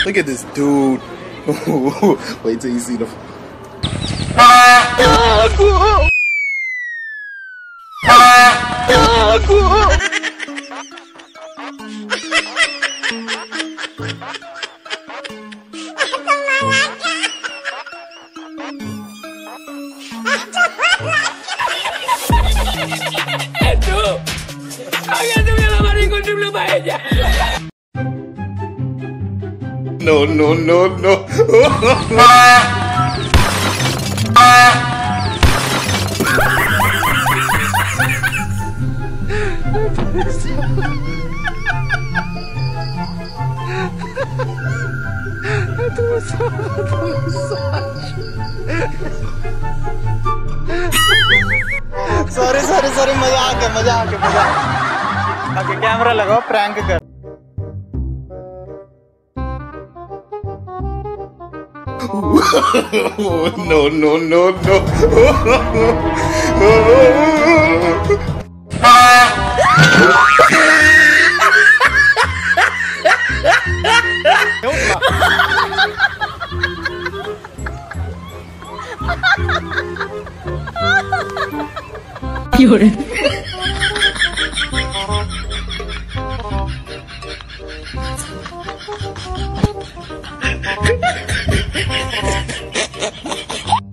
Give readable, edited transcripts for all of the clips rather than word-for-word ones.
Look at this dude. Wait till you see the. No, no, no, no. Sorry मजा आ गया आके camera लगाओ prank कर। No, no, no, no.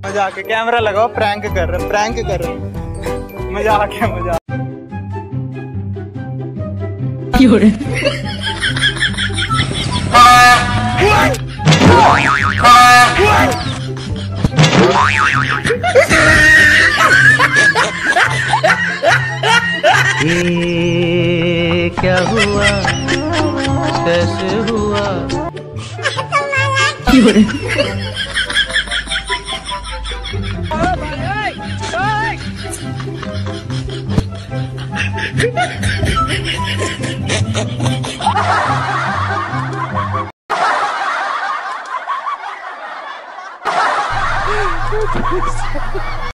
मजा आके कैमरा लगाओ प्रैंक कर मजा आके मजा। क्या हुआ कैसे हुआ